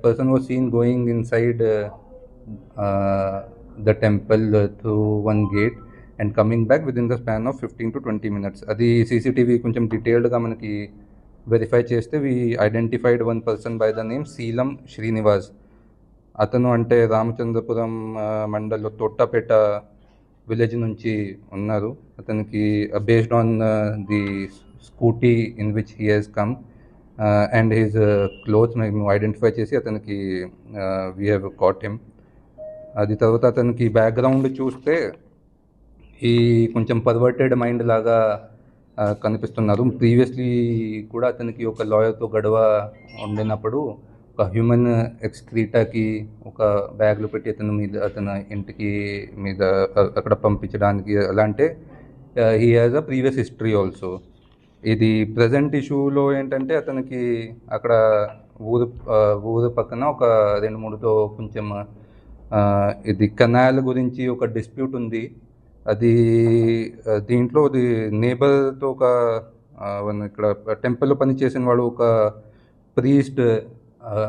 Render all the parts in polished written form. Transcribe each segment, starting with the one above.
person was seen going inside the temple through one gate and coming back within the span of 15 to 20 minutes. అది CCTV కొంచెం డీటెయిల్డ్గా మనకి verify చేస్తే we identified one person by the name Seelam Srinivas. అతను అంటే రామచంద్రపురం మండల్లో Thottapeta village నుంచి ఉన్నారు. అతనికి based on the scooty in which he has come and his clothes మేము ఐడెంటిఫై చేసి అతనికి వీ హ్యావ్ కాట్ హిమ్. అది తర్వాత అతనికి బ్యాక్గ్రౌండ్ చూస్తే ఈ కొంచెం పర్వర్టెడ్ మైండ్ లాగా కనిపిస్తున్నారు. ప్రీవియస్లీ కూడా అతనికి ఒక లాయర్తో గొడవ ఉండినప్పుడు ఒక హ్యూమన్ ఎక్స్క్రీటాకి ఒక బ్యాగ్లో పెట్టి అతని ఇంటికి మీద అక్కడ పంపించడానికి అలాంటి he has a previous history also. ఇది ప్రజెంట్ ఇష్యూలో ఏంటంటే అతనికి అక్కడ ఊరు పక్కన ఒక 2-3తో కొంచెం ఇది కెనాల్ గురించి ఒక డిస్ప్యూట్ ఉంది. అది దీంట్లో అది నేబర్తో ఒక ఇక్కడ టెంపుల్లో పనిచేసిన వాడు ఒక ప్రీస్ట్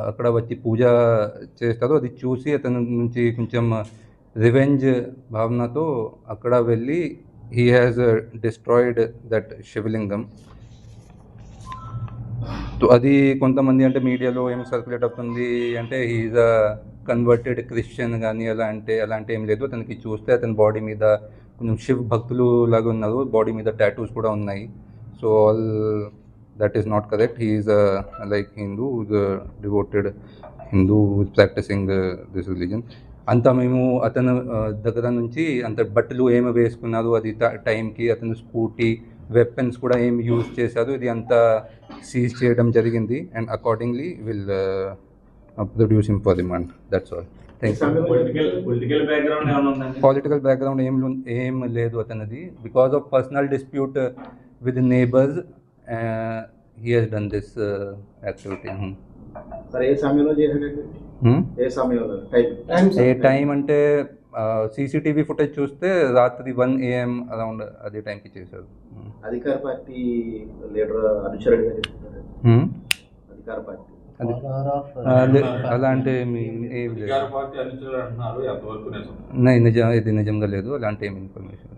అక్కడ వచ్చి పూజ చేస్తారు. అది చూసి అతని నుంచి కొంచెం రివెంజ్ భావనతో అక్కడ వెళ్ళి హీ హ్యాస్ డిస్ట్రాయిడ్ దట్ శివలింగం. అది కొంతమంది అంటే మీడియాలో ఏం సర్క్యులేట్ అవుతుంది అంటే హీఈస్ అ కన్వర్టెడ్ క్రిస్టియన్ కానీ అలాంటి ఏం లేదు. అతనికి చూస్తే అతని బాడీ మీద కొంచెం శివ్ భక్తులు లాగా ఉన్నారు. బాడీ మీద టాటూస్ కూడా ఉన్నాయి. So all that is not correct. He is like Hindu, devoted Hindu practising this religion. అంతా మేము అతను దగ్గర నుంచి అంత బట్టలు ఏమి వేసుకున్నారు, అది టైంకి అతను స్కూటీ వెపన్స్ కూడా ఏమి యూజ్ చేశారు, ఇది అంతా సీజ్ చేయడం జరిగింది. And accordingly will produce him for remand. That's all. Political background ఏం లేదు అతనిది. Because of personal dispute with neighbours he he's done this activity. ఏ టైం అంటే సీసీటీవీ ఫుటేజ్ చూస్తే రాత్రి 1 AM అరౌండ్ అదే టైంకి చేశారు. అధికార పార్టీ లీడర్ అనుచరుడిగా అధికార పార్టీ అలాంటి ఏం లేదు. ఇది నిజంగా లేదు అలాంటి ఏమి ఇన్ఫర్మేషన్.